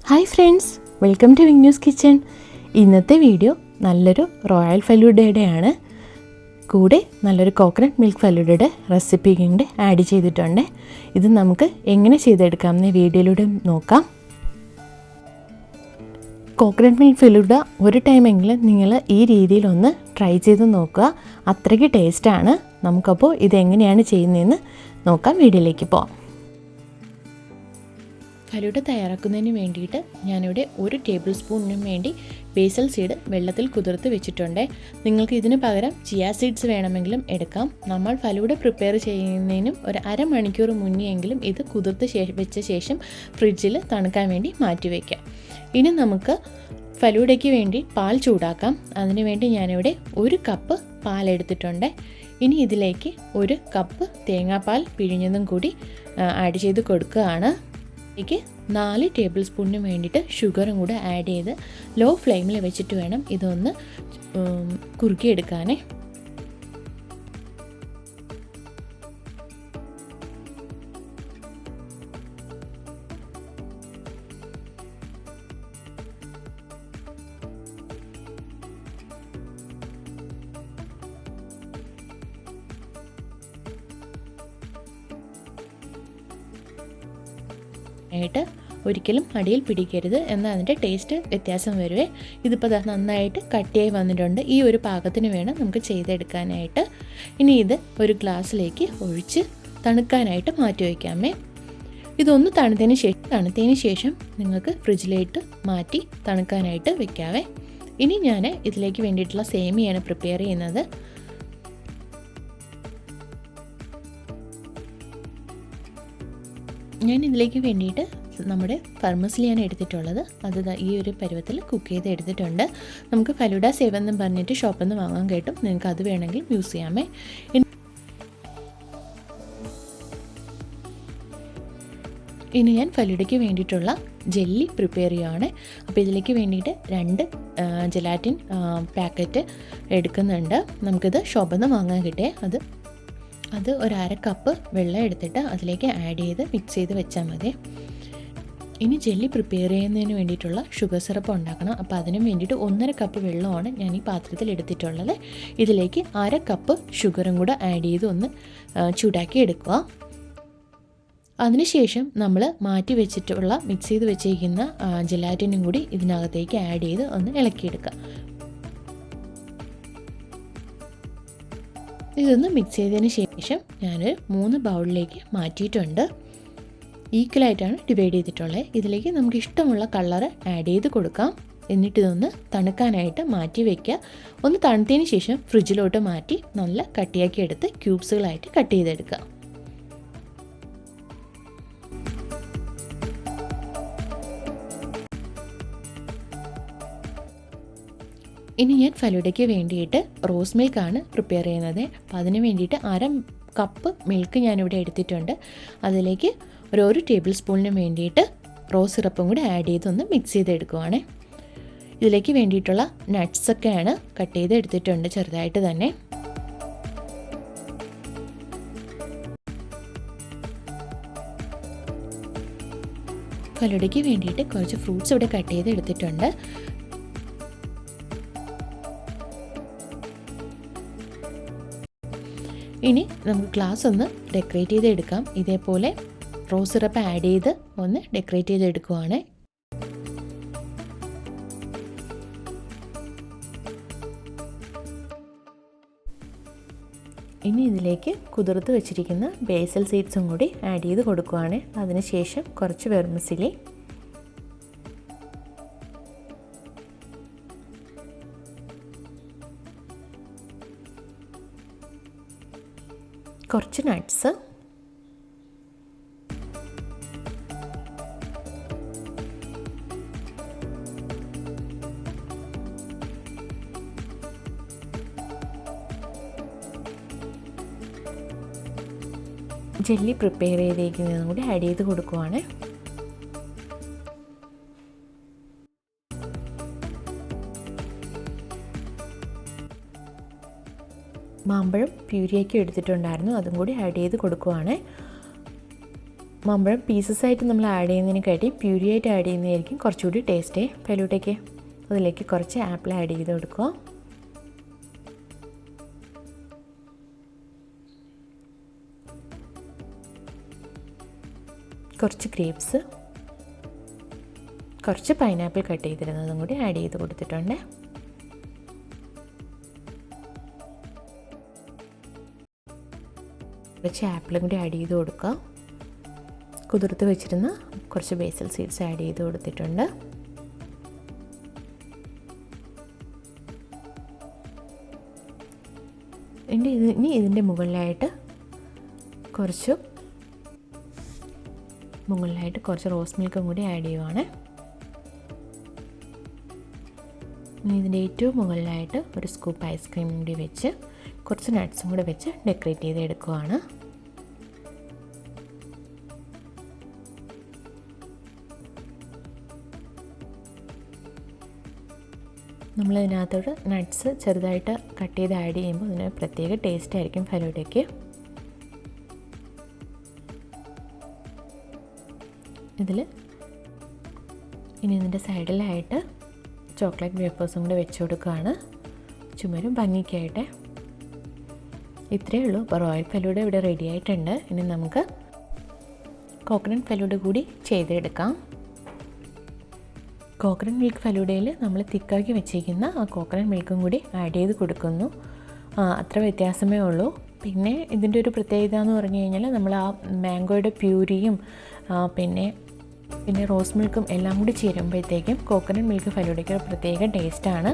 Hi friends, welcome to വിങ്ന്യൂസ് kitchen. ഇന്നത്തെ video നല്ലൊരു റോയൽ ഫലൂഡയുടെയാണ്. കൂടെ നല്ലൊരു കോക്കനട്ട് മിൽക്ക് ഫലൂഡയുടെ റെസിപ്പി കൂടെ ആഡ് ചെയ്തിട്ടുണ്ട്. ഇത് നമുക്ക് എങ്ങനെ ചെയ്തെടുക്കാമെന്ന് വീഡിയോയിലൂടെ നോക്കാം. കോക്കനട്ട് മിൽക്ക് ഫലൂഡ ഒരു ടൈമെങ്കിലും നിങ്ങൾ ഈ രീതിയിലൊന്ന് ട്രൈ ചെയ്ത് നോക്കുക. അത്രയ്ക്ക് ടേസ്റ്റാണ്. നമുക്കപ്പോൾ ഇതെങ്ങനെയാണ് ചെയ്യുന്നതെന്ന് നോക്കാം. വീഡിയോയിലേക്ക് പോകാം. ഫലൂഡ തയ്യാറാക്കുന്നതിന് വേണ്ടിയിട്ട് ഞാനിവിടെ 1 ടേബിൾ സ്പൂണിനും വേണ്ടി ബേസൽ സീഡ് വെള്ളത്തിൽ കുതിർത്ത് വെച്ചിട്ടുണ്ട്. നിങ്ങൾക്ക് ഇതിന് പകരം ചിയ സീഡ്സ് വേണമെങ്കിലും എടുക്കാം. നമ്മൾ ഫലൂഡ പ്രിപ്പയർ ചെയ്യുന്നതിനും ഒരു അരമണിക്കൂർ മുന്നെയെങ്കിലും ഇത് കുതിർത്ത് വെച്ച ശേഷം ഫ്രിഡ്ജിൽ തണുക്കാൻ വേണ്ടി മാറ്റി വയ്ക്കാം. ഇനി നമുക്ക് ഫലൂഡയ്ക്ക് വേണ്ടി പാൽ ചൂടാക്കാം. അതിനുവേണ്ടി ഞാനിവിടെ 1 കപ്പ് പാലെടുത്തിട്ടുണ്ട്. ഇനി ഇതിലേക്ക് 1 കപ്പ് തേങ്ങാപ്പാൽ പിഴിഞ്ഞതും കൂടി ആഡ് ചെയ്ത് കൊടുക്കുകയാണ്. ഇതിലേക്ക് 4 ടേബിൾ സ്പൂണിന് വേണ്ടിയിട്ട് ഷുഗറും കൂടെ ആഡ് ചെയ്ത് ലോ ഫ്ലെയിമിൽ വെച്ചിട്ട് വേണം ഇതൊന്ന് കുറുക്കിയെടുക്കാനേ. ആയിട്ട് ഒരിക്കലും അടിയിൽ പിടിക്കരുത്, എന്നാൽ അതിൻ്റെ ടേസ്റ്റ് വ്യത്യാസം വരുവേ. ഇതിപ്പോൾ നന്നായിട്ട് കട്ടിയായി വന്നിട്ടുണ്ട്. ഈ ഒരു പാകത്തിന് വേണം നമുക്ക് ചെയ്തെടുക്കാനായിട്ട്. ഇനി ഇത് ഒരു ഗ്ലാസ്സിലേക്ക് ഒഴിച്ച് തണുക്കാനായിട്ട് മാറ്റി വയ്ക്കാമേ. ഇതൊന്ന് തണുത്തതിന് ശേഷം നിങ്ങൾക്ക് ഫ്രിഡ്ജിലേക്ക് മാറ്റി തണുക്കാനായിട്ട് വെക്കാവേ. ഇനി ഞാൻ ഇതിലേക്ക് വേണ്ടിയിട്ടുള്ള സേമിയാണ് പ്രിപ്പയർ ചെയ്യുന്നത്. ഞാൻ ഇതിലേക്ക് വേണ്ടിയിട്ട് നമ്മുടെ വെർമിസെല്ലിയാണ് എടുത്തിട്ടുള്ളത്. അത് ഈ ഒരു പരുവത്തിൽ കുക്ക് ചെയ്ത് എടുത്തിട്ടുണ്ട്. നമുക്ക് ഫലൂഡ സേവ് എന്നും പറഞ്ഞിട്ട് ഷോപ്പിൽ നിന്ന് വാങ്ങാൻ കിട്ടും. നിങ്ങൾക്ക് അത് വേണമെങ്കിൽ യൂസ് ചെയ്യാമേ. ഇനി ഞാൻ ഫലൂഡയ്ക്ക് വേണ്ടിയിട്ടുള്ള ജെല്ലി പ്രിപ്പയർ ചെയ്യുകയാണ്. അപ്പോൾ ഇതിലേക്ക് വേണ്ടിയിട്ട് 2 ജെലാറ്റിൻ പാക്കറ്റ് എടുക്കുന്നുണ്ട്. നമുക്കിത് ഷോപ്പിൽ നിന്ന് വാങ്ങാൻ കിട്ടിയേ. അത് 1/2 കപ്പ് വെള്ളം എടുത്തിട്ട് അതിലേക്ക് ആഡ് ചെയ്ത് മിക്സ് ചെയ്ത് വെച്ചാൽ മതി. ഇനി ജെല്ലി പ്രിപ്പയർ ചെയ്യുന്നതിന് വേണ്ടിയിട്ടുള്ള ഷുഗർ സിറപ്പ് ഉണ്ടാക്കണം. അപ്പോൾ അതിനും വേണ്ടിയിട്ട് 1.5 കപ്പ് വെള്ളമാണ് ഞാൻ ഈ പാത്രത്തിൽ എടുത്തിട്ടുള്ളത്. ഇതിലേക്ക് 1/2 കപ്പ് ഷുഗറും കൂടെ ആഡ് ചെയ്ത് ഒന്ന് ചൂടാക്കി എടുക്കുക. അതിനുശേഷം നമ്മൾ മാറ്റി വെച്ചിട്ടുള്ള മിക്സ് ചെയ്ത് വെച്ചിരിക്കുന്ന ജെലാറ്റിനും കൂടി ഇതിനകത്തേക്ക് ആഡ് ചെയ്ത് ഒന്ന് ഇളക്കിയെടുക്കുക. ഇതൊന്ന് മിക്സ് ചെയ്തതിന് ശേഷം ഞാനൊരു 3 ബൗളിലേക്ക് മാറ്റിയിട്ടുണ്ട്. ഈക്വലായിട്ടാണ് ഡിവൈഡ് ചെയ്തിട്ടുള്ളത്. ഇതിലേക്ക് നമുക്ക് ഇഷ്ടമുള്ള കളറ് ആഡ് ചെയ്ത് കൊടുക്കാം. എന്നിട്ടിതൊന്ന് തണുക്കാനായിട്ട് മാറ്റി വയ്ക്കുക. ഒന്ന് തണുത്തതിന് ശേഷം ഫ്രിഡ്ജിലോട്ട് മാറ്റി നല്ല കട്ടിയാക്കി എടുത്ത് ക്യൂബ്സുകളായിട്ട് കട്ട് ചെയ്തെടുക്കുക. ഇനി ഞാൻ ഫലൂഡയ്ക്ക് വേണ്ടിയിട്ട് റോസ് മിൽക്കാണ് പ്രിപ്പയർ ചെയ്യുന്നത്. അപ്പോൾ അതിന് വേണ്ടിയിട്ട് 1/2 കപ്പ് മിൽക്ക് ഞാനിവിടെ എടുത്തിട്ടുണ്ട്. അതിലേക്ക് 1 ടേബിൾ സ്പൂണിന് വേണ്ടിയിട്ട് റോസ് സിറപ്പും കൂടി ആഡ് ചെയ്തൊന്ന് മിക്സ് ചെയ്തെടുക്കുവാണ്. ഇതിലേക്ക് വേണ്ടിയിട്ടുള്ള നട്ട്സൊക്കെയാണ് കട്ട് ചെയ്ത് എടുത്തിട്ടുണ്ട് ചെറുതായിട്ട് തന്നെ. ഫലൂഡയ്ക്ക് വേണ്ടിയിട്ട് കുറച്ച് ഫ്രൂട്ട്സ് ഇവിടെ കട്ട് ചെയ്ത് എടുത്തിട്ടുണ്ട്. ഇനി നമുക്ക് ഗ്ലാസ് ഒന്ന് ഡെക്കറേറ്റ് ചെയ്തെടുക്കാം. ഇതേപോലെ റോസ് സിറപ്പ് ആഡ് ചെയ്ത് ഒന്ന് ഡെക്കറേറ്റ് ചെയ്തെടുക്കുവാണ്. ഇനി ഇതിലേക്ക് കുതിർത്ത് വെച്ചിരിക്കുന്ന ബേസൽ സീഡ്സും കൂടി ആഡ് ചെയ്ത് കൊടുക്കുവാണ്. അതിനുശേഷം കുറച്ച് വെർമിസെല്ലി, കുറച്ച് നട്ട്സ്, ജെല്ലി പ്രിപ്പയർ ചെയ്തേക്കുന്നതും കൂടി ആഡ് ചെയ്ത് കൊടുക്കുവാണ്. മാമ്പഴം പ്യൂരിയാക്കി എടുത്തിട്ടുണ്ടായിരുന്നു, അതും കൂടി ആഡ് ചെയ്ത് കൊടുക്കുവാണ്. മാമ്പഴം പീസസ് ആയിട്ട് നമ്മൾ ആഡ് ചെയ്യുന്നതിനെക്കാട്ടി പ്യൂരി ആയിട്ട് ആഡ് ചെയ്യുന്നതായിരിക്കും കുറച്ചുകൂടി ടേസ്റ്റ് ഫലൂഡയ്ക്ക്. അതിലേക്ക് കുറച്ച് ആപ്പിൾ ആഡ് ചെയ്ത് കൊടുക്കുക. കുറച്ച് ഗ്രേപ്സ്, കുറച്ച് പൈനാപ്പിൾ കട്ട് ചെയ്തിരുന്നതും കൂടി ആഡ് ചെയ്ത് കൊടുത്തിട്ടുണ്ട്. കുറച്ച് ആപ്പിളും കൂടി ആഡ് ചെയ്ത് കൊടുക്കുക. കുതിർത്ത് വെച്ചിരുന്ന കുറച്ച് ബേസൽ സീഡ്സ് ആഡ് ചെയ്ത് കൊടുത്തിട്ടുണ്ട്. ഇനി ഇതിൻ്റെ മുകളിലായിട്ട് കുറച്ച് റോസ് മിൽക്കും കൂടി ആഡ് ചെയ്യുവാണ്. ഇനി ഇതിൻ്റെ ഏറ്റവും മുകളിലായിട്ട് ഒരു സ്കൂപ്പ് ഐസ്ക്രീം കൂടി വെച്ച് കുറച്ച് നട്ട്സും കൂടി വെച്ച് ഡെക്കറേറ്റ് ചെയ്ത് എടുക്കുവാണ്. നമ്മളതിനകത്തോട്ട് നട്ട്സ് ചെറുതായിട്ട് കട്ട് ചെയ്ത് ആഡ് ചെയ്യുമ്പോൾ അതിന് പ്രത്യേക ടേസ്റ്റ് ആയിരിക്കും ഫലൂഡയ്ക്ക്. ഇനി ഇതിൻ്റെ സൈഡിലായിട്ട് ചോക്ലേറ്റ് വേഫേഴ്സും കൂടെ വെച്ച് കൊടുക്കുകയാണ്, ചുമരും ഭംഗിക്കായിട്ട്. ഇത്രയേ ഉള്ളൂ. അപ്പോൾ റോയൽ ഫലൂഡ ഇവിടെ റെഡി ആയിട്ടുണ്ട്. ഇനി നമുക്ക് കോക്കനട്ട് ഫലൂഡ കൂടി ചെയ്തെടുക്കാം. കോക്കനട്ട് മിൽക്ക് ഫലൂഡയിൽ നമ്മൾ തിക്കാക്കി വെച്ചിരിക്കുന്ന ആ കോക്കനട്ട് മിൽക്കും കൂടി ആഡ് ചെയ്ത് കൊടുക്കുന്നു. അത്ര വ്യത്യാസമേ ഉള്ളൂ. പിന്നെ ഇതിൻ്റെ ഒരു പ്രത്യേകത എന്ന് പറഞ്ഞു കഴിഞ്ഞാൽ നമ്മൾ ആ മാംഗോയുടെ പ്യൂരിയും പിന്നെ റോസ് മിൽക്കും എല്ലാം കൂടി ചേരുമ്പോഴത്തേക്കും കോക്കനട്ട് മിൽക്ക് ഫലൂഡയ്ക്ക് ഒരു പ്രത്യേക ടേസ്റ്റാണ്.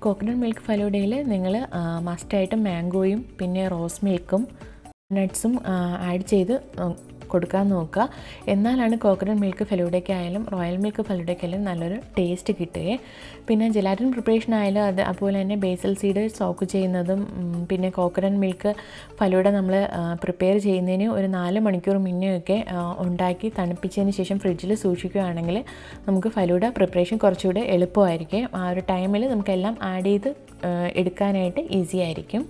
കോക്കനട്ട് മിൽക്ക് ഫലൂഡയിൽ നിങ്ങൾ മസ്റ്റായിട്ട് മാംഗോയും പിന്നെ റോസ് മിൽക്കും നട്ട്സും ആഡ് ചെയ്ത് കൊടുക്കാൻ നോക്കുക. എന്നാലാണ് കോക്കനട്ട് മിൽക്ക് ഫലൂഡയ്ക്കായാലും റോയൽ മിൽക്ക് ഫലൂഡയ്ക്കായാലും നല്ലൊരു ടേസ്റ്റ് കിട്ടുകയെ. പിന്നെ ജെലാറ്റിൻ പ്രിപ്പറേഷൻ ആയാലും അതുപോലെ തന്നെ ബേസൽ സീഡ് സോക്ക് ചെയ്യുന്നതും പിന്നെ കോക്കനട്ട് മിൽക്ക് ഫലൂഡ നമ്മൾ പ്രിപ്പയർ ചെയ്യുന്നതിന് ഒരു 4 മണിക്കൂർ മുന്നെയൊക്കെ ഉണ്ടാക്കി തണുപ്പിച്ചതിന് ശേഷം ഫ്രിഡ്ജിൽ സൂക്ഷിക്കുകയാണെങ്കിൽ നമുക്ക് ഫലൂഡ പ്രിപ്പറേഷൻ കുറച്ചുകൂടെ എളുപ്പമായിരിക്കും. ആ ഒരു ടൈമിൽ നമുക്കെല്ലാം ആഡ് ചെയ്ത് എടുക്കാനായിട്ട് ഈസി ആയിരിക്കും.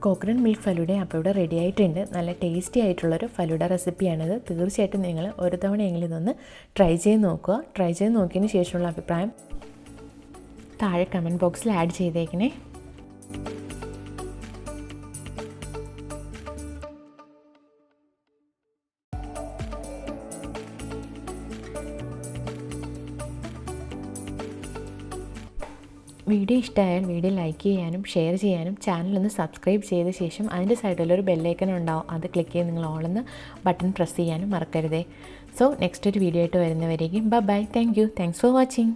കോക്കനട്ട് മിൽക്ക് ഫലൂഡ അപ്പോൾ ഇവിടെ റെഡി ആയിട്ടുണ്ട്. നല്ല ടേസ്റ്റി ആയിട്ടുള്ളൊരു ഫലൂഡ റെസിപ്പിയാണിത്. തീർച്ചയായിട്ടും നിങ്ങൾ ഒരു തവണയെങ്കിലും ഇതൊന്ന് ട്രൈ ചെയ്ത് നോക്കുക. ട്രൈ ചെയ്ത് നോക്കിയതിന് ശേഷമുള്ള അഭിപ്രായം താഴെ കമൻറ്റ് ബോക്സിൽ ആഡ് ചെയ്തേക്കണേ. വീഡിയോ ഇഷ്ടമായാൽ വീഡിയോ ലൈക്ക് ചെയ്യാനും ഷെയർ ചെയ്യാനും ചാനലൊന്ന് സബ്സ്ക്രൈബ് ചെയ്ത ശേഷം അതിൻ്റെ സൈഡിലൊരു ബെല്ലൈക്കൺ ഉണ്ടാവും, അത് ക്ലിക്ക് ചെയ്ത് നിങ്ങൾ ഓളെന്ന് ബട്ടൺ പ്രസ് ചെയ്യാനും മറക്കരുതേ. സോ നെക്സ്റ്റ് ഒരു വീഡിയോ ആയിട്ട് വരുന്നവരേക്കും ബൈ. Thanks for watching.